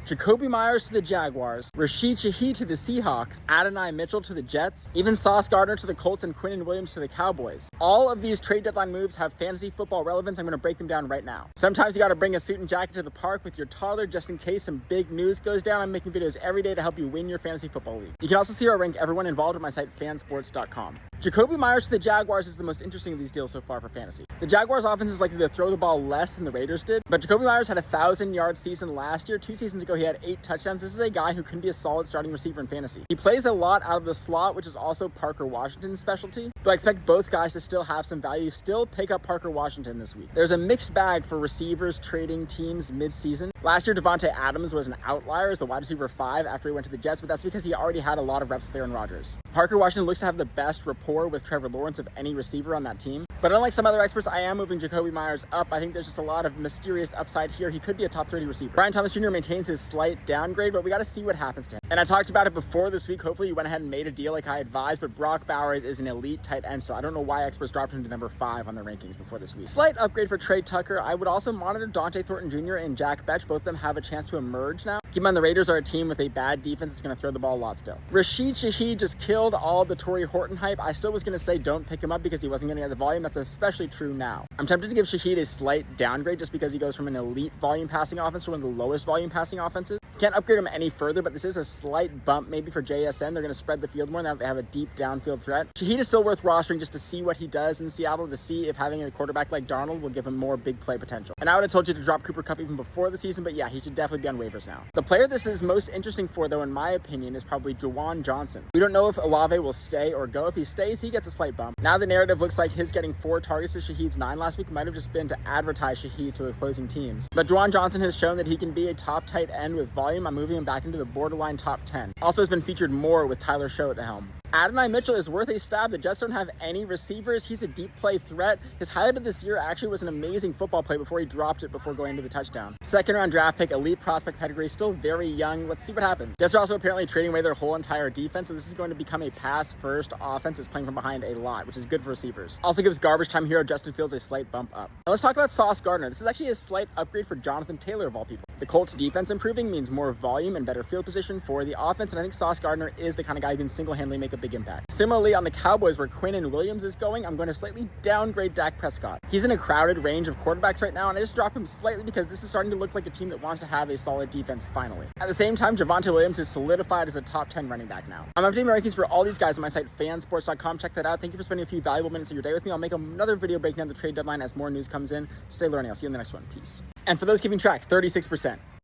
Jakobi Meyers to the Jaguars, Rashid Shaheed to the Seahawks, Adonai Mitchell to the Jets, even Sauce Gardner to the Colts, and Quinnen Williams to the Cowboys. All of these trade deadline moves have fantasy football relevance. I'm going to break them down right now. Sometimes you got to bring a suit and jacket to the park with your toddler just in case some big news goes down. I'm making videos every day to help you win your fantasy football league. You can also see or rank everyone involved at my site fansports.com. Jakobi Meyers to the Jaguars is the most interesting of these deals so far for fantasy. The Jaguars offense is likely to throw the ball less than the Raiders did, but Jakobi Meyers had a 1,000-yard season last year. 2 seasons ago, he had 8 touchdowns. This is a guy who can be a solid starting receiver in fantasy. He plays a lot out of the slot, which is also Parker Washington's specialty, but I expect both guys to still have some value. Still pick up Parker Washington this week. There's a mixed bag for receivers trading teams mid-season. Last year, Devontae Adams was an outlier as the wide receiver 5 after he went to the Jets, but that's because he already had a lot of reps with Aaron Rodgers. Parker Washington looks to have the best rapport with Trevor Lawrence of any receiver on that team. But unlike some other experts, I am moving Jakobi Meyers up. I think there's just a lot of mysterious upside here. He could be a top 30 receiver. Brian Thomas Jr. maintains his slight downgrade, but we got to see what happens to him. And I talked about it before this week. Hopefully you went ahead and made a deal like I advised, but Brock Bowers is an elite tight end, so I don't know why experts dropped him to number 5 on their rankings before this week. Slight upgrade for Trey Tucker. I would also monitor Dante Thornton Jr. and Jack Betch. Both of them have a chance to emerge now. Keep in mind, the Raiders are a team with a bad defense that's going to throw the ball a lot still. Rashid Shaheed just killed all the Torrey Horton hype. I still was going to say don't pick him up because he wasn't going to get the volume. That's especially true now. I'm tempted to give Shaheed a slight downgrade just because he goes from an elite volume passing offense to one of the lowest volume passing offenses. Can't upgrade him any further, but this is a slight bump maybe for JSN. They're going to spread the field more now that they have a deep downfield threat. Shaheed is still worth rostering just to see what he does in Seattle, to see if having a quarterback like Darnold will give him more big play potential. And I would have told you to drop Cooper Kupp even before the season, but yeah, he should definitely be on waivers now. The player this is most interesting for, though, in my opinion, is probably Juwan Johnson. We don't know if Olave will stay or go. If he stays, he gets a slight bump. Now the narrative looks like his getting 4 targets to Shaheed's 9 last week might have just been to advertise Shaheed to opposing teams. But Juwan Johnson has shown that he can be a top tight end with volume. I'm moving him back into the borderline top 10. Also has been featured more with Tyler Show at the helm. Adonai Mitchell is worth a stab. The Jets don't have any receivers. He's a deep play threat. His highlight of this year actually was an amazing football play before he dropped it before going into the touchdown. 2nd round draft pick, elite prospect pedigree, still very young. Let's see what happens. Jets are also apparently trading away their whole entire defense, so this is going to become a pass-first offense that's playing from behind a lot, which is good for receivers. Also gives garbage time hero Justin Fields a slight bump up. Now let's talk about Sauce Gardner. This is actually a slight upgrade for Jonathan Taylor of all people. The Colts defense improving means more volume and better field position for the offense, and I think Sauce Gardner is the kind of guy who can single-handedly make a big impact. Similarly, on the Cowboys, where Quinnen Williams is going, I'm going to slightly downgrade Dak Prescott. He's in a crowded range of quarterbacks right now, and I just dropped him slightly because this is starting to look like a team that wants to have a solid defense finally. At the same time, Javonte Williams is solidified as a top 10 running back now. I'm updating my rankings for all these guys on my site, fansports.com. Check that out. Thank you for spending a few valuable minutes of your day with me. I'll make another video breaking down the trade deadline as more news comes in. Stay learning. I'll see you in the next one. Peace. And for those keeping track, 36%.